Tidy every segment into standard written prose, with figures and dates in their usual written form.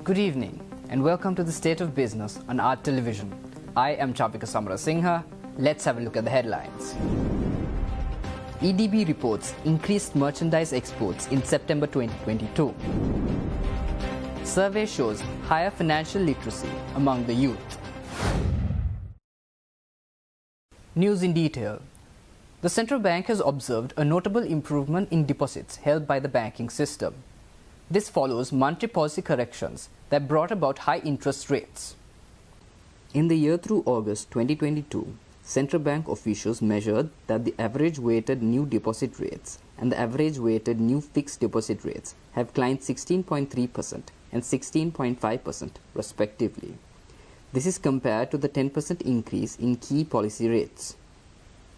Good evening and welcome to the State of Business on Art Television. I am Chavika Samarasinghe. Let's have a look at the headlines. EDB reports increased merchandise exports in September 2022. Survey shows higher financial literacy among the youth. News in detail. The central bank has observed a notable improvement in deposits held by the banking system. This follows monetary policy corrections that brought about high interest rates. In the year through August 2022, central bank officials measured that the average weighted new deposit rates and the average weighted new fixed deposit rates have climbed 16.3% and 16.5% respectively. This is compared to the 10% increase in key policy rates.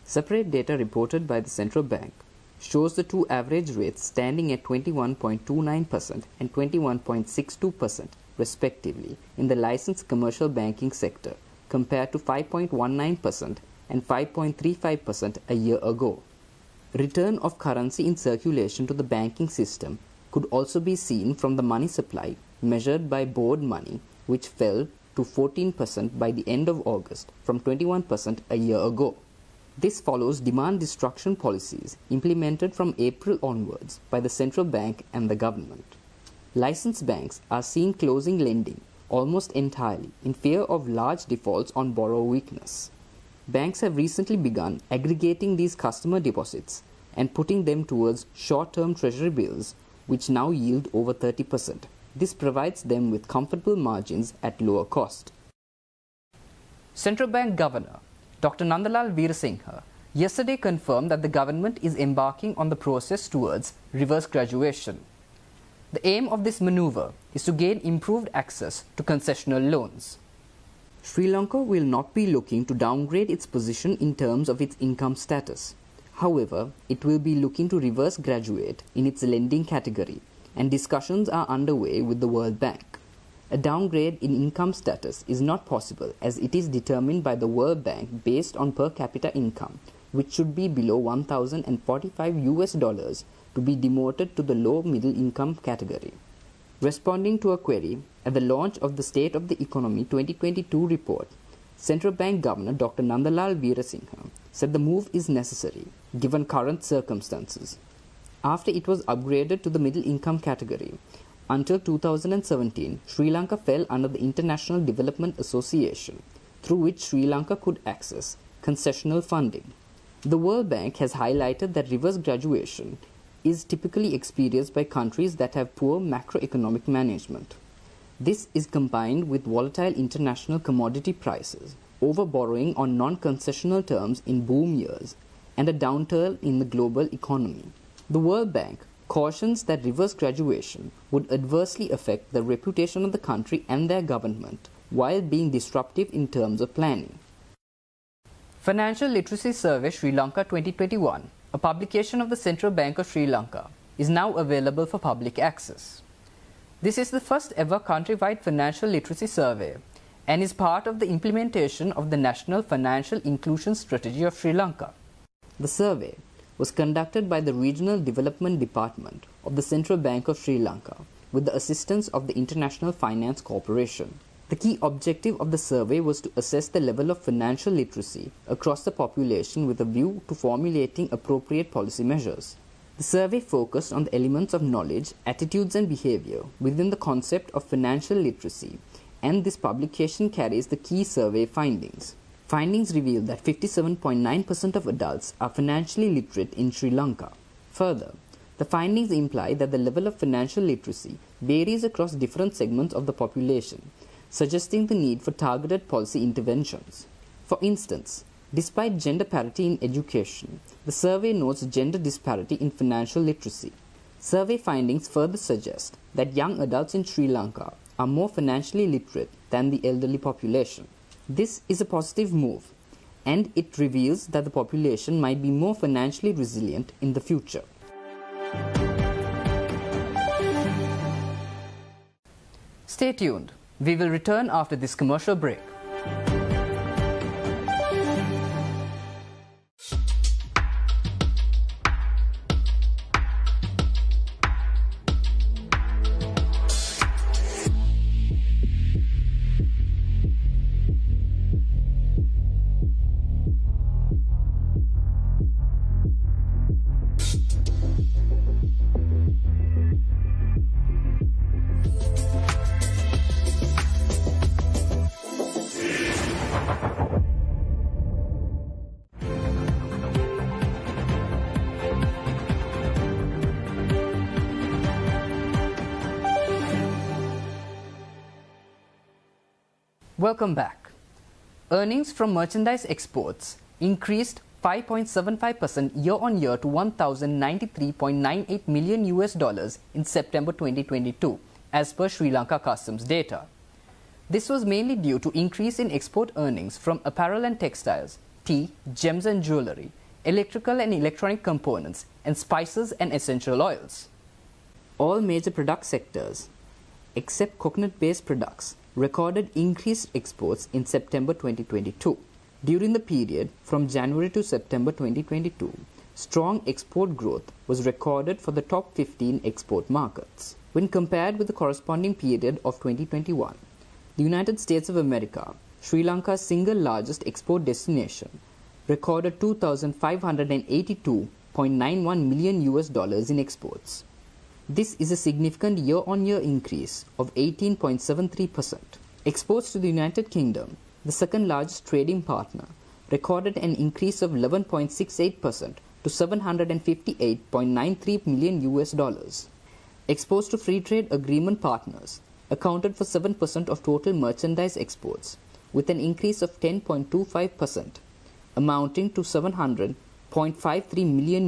Separate data reported by the central bank shows the two average rates standing at 21.29% and 21.62% respectively in the licensed commercial banking sector compared to 5.19% and 5.35% a year ago. Return of currency in circulation to the banking system could also be seen from the money supply measured by board money, which fell to 14% by the end of August from 21% a year ago. This follows demand destruction policies implemented from April onwards by the central bank and the government. Licensed banks are seen closing lending almost entirely in fear of large defaults on borrower weakness. Banks have recently begun aggregating these customer deposits and putting them towards short-term treasury bills, which now yield over 30%. This provides them with comfortable margins at lower cost. Central Bank Governor Dr. Nandalal Veerasinghe yesterday confirmed that the government is embarking on the process towards reverse graduation. The aim of this maneuver is to gain improved access to concessional loans. Sri Lanka will not be looking to downgrade its position in terms of its income status. However, it will be looking to reverse graduate in its lending category, and discussions are underway with the World Bank. A downgrade in income status is not possible as it is determined by the World Bank based on per capita income, which should be below $1,045 to be demoted to the low middle income category. Responding to a query at the launch of the State of the Economy 2022 report, Central Bank Governor Dr. Nandalal Veerasinghe said the move is necessary given current circumstances. After it was upgraded to the middle income category, until 2017, Sri Lanka fell under the International Development Association, through which Sri Lanka could access concessional funding. The World Bank has highlighted that reverse graduation is typically experienced by countries that have poor macroeconomic management. This is combined with volatile international commodity prices, overborrowing on non-concessional terms in boom years, and a downturn in the global economy. The World Bank cautions that reverse graduation would adversely affect the reputation of the country and their government while being disruptive in terms of planning. Financial Literacy Survey Sri Lanka 2021, a publication of the Central Bank of Sri Lanka, is now available for public access. This is the first ever countrywide financial literacy survey and is part of the implementation of the National Financial Inclusion Strategy of Sri Lanka. The survey was conducted by the Regional Development Department of the Central Bank of Sri Lanka with the assistance of the International Finance Corporation. The key objective of the survey was to assess the level of financial literacy across the population with a view to formulating appropriate policy measures. The survey focused on the elements of knowledge, attitudes and behavior within the concept of financial literacy, and this publication carries the key survey findings. Findings reveal that 57.9% of adults are financially literate in Sri Lanka. Further, the findings imply that the level of financial literacy varies across different segments of the population, suggesting the need for targeted policy interventions. For instance, despite gender parity in education, the survey notes gender disparity in financial literacy. Survey findings further suggest that young adults in Sri Lanka are more financially literate than the elderly population. This is a positive move, and it reveals that the population might be more financially resilient in the future. Stay tuned. We will return after this commercial break. Welcome back. Earnings from merchandise exports increased 5.75% year-on-year to $1,093.98 million in September 2022, as per Sri Lanka Customs data. This was mainly due to increase in export earnings from apparel and textiles, tea, gems and jewellery, electrical and electronic components, and spices and essential oils. All major product sectors, except coconut-based products, recorded increased exports in September 2022. During the period from January to September 2022, strong export growth was recorded for the top 15 export markets. When compared with the corresponding period of 2021, the United States of America, Sri Lanka's single largest export destination, recorded $2,582.91 million in exports. This is a significant year-on-year increase of 18.73%. Exports to the United Kingdom, the second largest trading partner, recorded an increase of 11.68% to $758.93 million. Exports to free trade agreement partners accounted for 7% of total merchandise exports, with an increase of 10.25%, amounting to $700.53 million.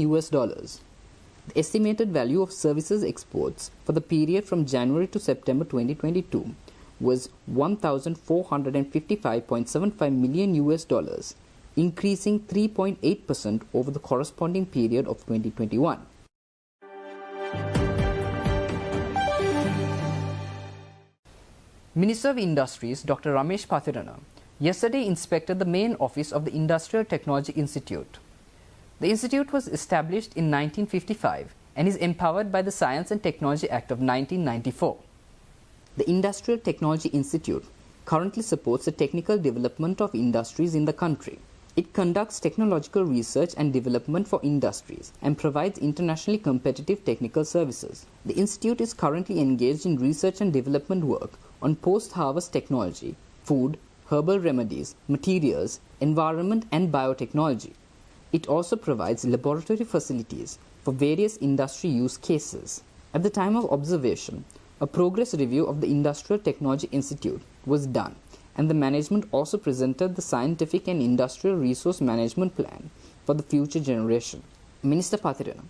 The estimated value of services exports for the period from January to September 2022 was $1,455.75 million, increasing 3.8% over the corresponding period of 2021. Minister of Industries Dr. Ramesh Pathirana yesterday inspected the main office of the Industrial Technology Institute. The institute was established in 1955 and is empowered by the Science and Technology Act of 1994. The Industrial Technology Institute currently supports the technical development of industries in the country. It conducts technological research and development for industries and provides internationally competitive technical services. The institute is currently engaged in research and development work on post-harvest technology, food, herbal remedies, materials, environment and biotechnology. It also provides laboratory facilities for various industry use cases. At the time of observation, a progress review of the Industrial Technology Institute was done, and the management also presented the Scientific and Industrial Resource Management Plan for the future generation. Minister Pathirana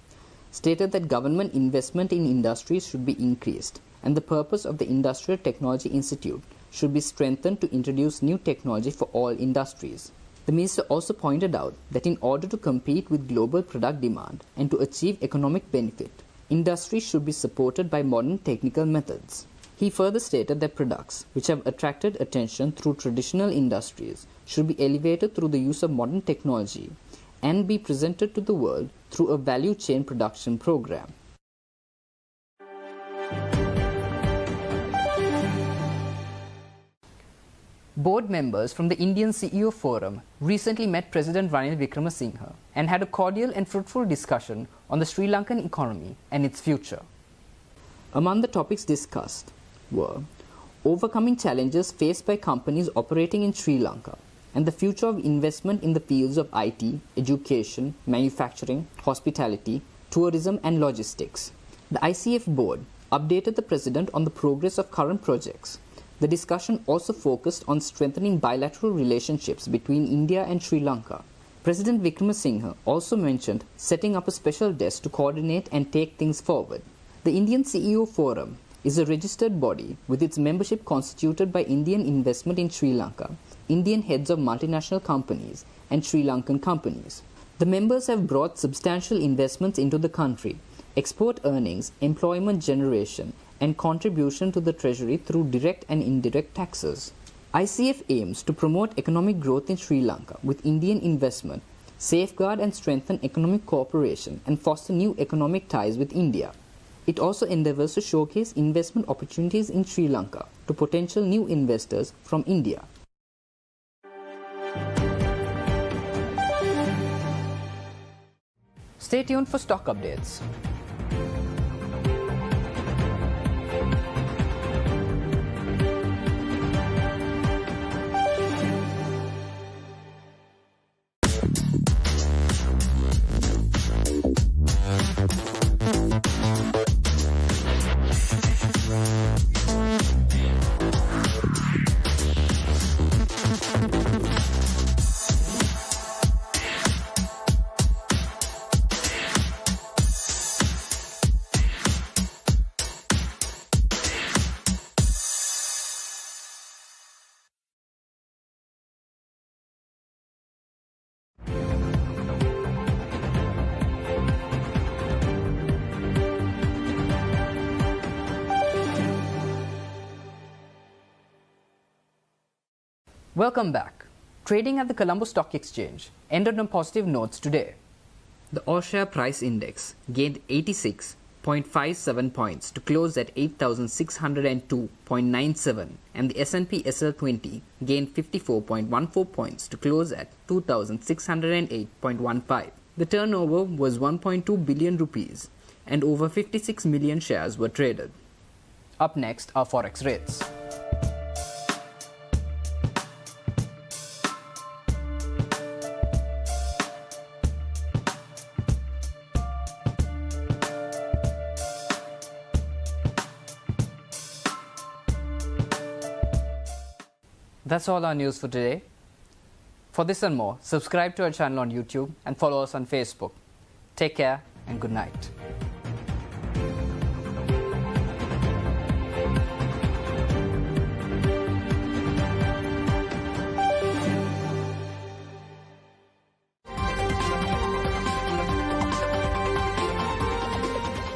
stated that government investment in industries should be increased, and the purpose of the Industrial Technology Institute should be strengthened to introduce new technology for all industries. The minister also pointed out that in order to compete with global product demand and to achieve economic benefit, industries should be supported by modern technical methods. He further stated that products which have attracted attention through traditional industries should be elevated through the use of modern technology and be presented to the world through a value chain production program. Board members from the Indian CEO Forum recently met President Ranil Wickremesinghe and had a cordial and fruitful discussion on the Sri Lankan economy and its future. Among the topics discussed were overcoming challenges faced by companies operating in Sri Lanka and the future of investment in the fields of IT, education, manufacturing, hospitality, tourism and logistics. The ICF board updated the President on the progress of current projects. The discussion also focused on strengthening bilateral relationships between India and Sri Lanka. President Wickremesinghe also mentioned setting up a special desk to coordinate and take things forward. The Indian CEO Forum is a registered body with its membership constituted by Indian investment in Sri Lanka, Indian heads of multinational companies, and Sri Lankan companies. The members have brought substantial investments into the country, export earnings, employment generation, and contribution to the treasury through direct and indirect taxes. ICF aims to promote economic growth in Sri Lanka with Indian investment, safeguard and strengthen economic cooperation, and foster new economic ties with India. It also endeavours to showcase investment opportunities in Sri Lanka to potential new investors from India. Stay tuned for stock updates. Welcome back. Trading at the Colombo Stock Exchange ended on positive notes today. The all-share price index gained 86.57 points to close at 8,602.97, and the S&P SL20 gained 54.14 points to close at 2,608.15. The turnover was 1.2 billion rupees and over 56 million shares were traded. Up next are forex rates. That's all our news for today. For this and more, subscribe to our channel on YouTube and follow us on Facebook. Take care and good night.